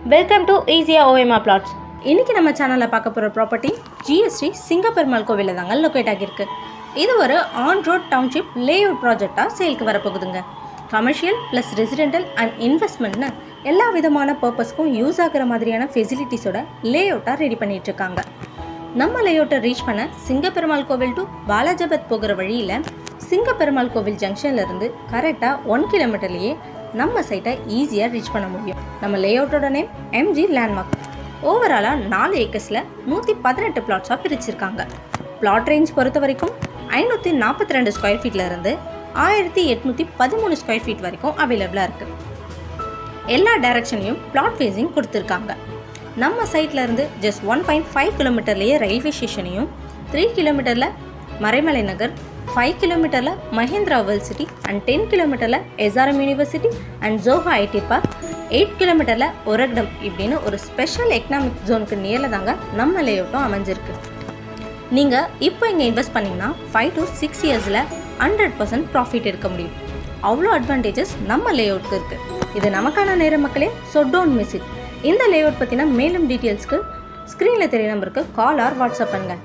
Welcome to ஈஸியா OMR plots. இன்றைக்கி நம்ம சேனலில் பார்க்க போகிற ப்ராப்பர்ட்டி ஜிஎஸ்டி சிங்கப்பெருமாள் கோவிலில் தாங்க லொக்கேட் ஆகியிருக்கு. இது ஒரு ஆன் ரோட் டவுன்ஷிப் லேஅவுட் ப்ராஜெக்டாக சேலுக்கு வரப்போகுதுங்க. கமர்ஷியல் ப்ளஸ் ரெசிடென்டல் அண்ட் இன்வெஸ்ட்மெண்ட்னு எல்லா விதமான பர்பஸ்க்கும் யூஸ் ஆகிற மாதிரியான ஃபெசிலிட்டிஸோட லேஅவுட்டாக ரெடி பண்ணிகிட்ருக்காங்க. நம்ம லேஅவுட்டை ரீச் பண்ண சிங்கப்பெருமாள் கோவில் டு பாலாஜாபாத் போகிற வழியில் சிங்கப்பெருமாள் கோவில் ஜங்ஷன்லேருந்து கரெக்டாக 1 கிலோமீட்டர்லேயே நம்ம சைட்டை ஈஸியாக ரீச் பண்ண முடியும். நம்ம லேஅவுட்டோட நேம் எம்ஜி லேண்ட்மார்க். ஓவராலாக 4 ஏக்கர்ஸில் 118 பிளாட்ஸாக பிரிச்சிருக்காங்க. பிளாட் ரேஞ்ச் பொறுத்த வரைக்கும் 542 ஸ்கொயர் ஃபீட்லேருந்து 1813 ஸ்கொயர் ஃபீட் வரைக்கும் அவைலபிளாக இருக்குது. எல்லா டைரக்ஷன்லையும் பிளாட் ஃபேஸிங் கொடுத்துருக்காங்க. நம்ம சைட்லேருந்து ஜஸ்ட் 1.5 கிலோமீட்டர்லேயே ரயில்வே ஸ்டேஷனையும், 3 கிலோமீட்டரில் மறைமலை நகர், 5 கிலோமீட்டரில் மஹிந்திரா வேர்ல்ட் சிட்டி அண்ட் 10 கிலோமீட்டரில் SRM university and Joha IT park, 8 கிலோமீட்டரில் ஒரகடம் இப்படின்னு ஒரு ஸ்பெஷல் எக்கனாமிக் ஜோனுக்கு நியரில் தாங்க நம்ம லேஅவுட்டும் அமைஞ்சிருக்கு. நீங்கள் இப்போ இங்கே இன்வெஸ்ட் பண்ணிங்கன்னா 5 to 6 இயர்ஸில் 100% ப்ராஃபிட் எடுக்க முடியும். அவ்வளோ அட்வான்டேஜஸ் நம்ம லேஅவுட்க்கு இருக்குது. இது நமக்கான நேரம் மக்களே, ஸோ டோன்ட் மிஸ் இட். இந்த லேஅவுட் பற்றின மேலும் டீட்டெயில்ஸ்க்கு ஸ்க்ரீனில் தெரிய நம்பருக்கு கால் ஆர் வாட்ஸ்அப் பண்ணுங்கள்.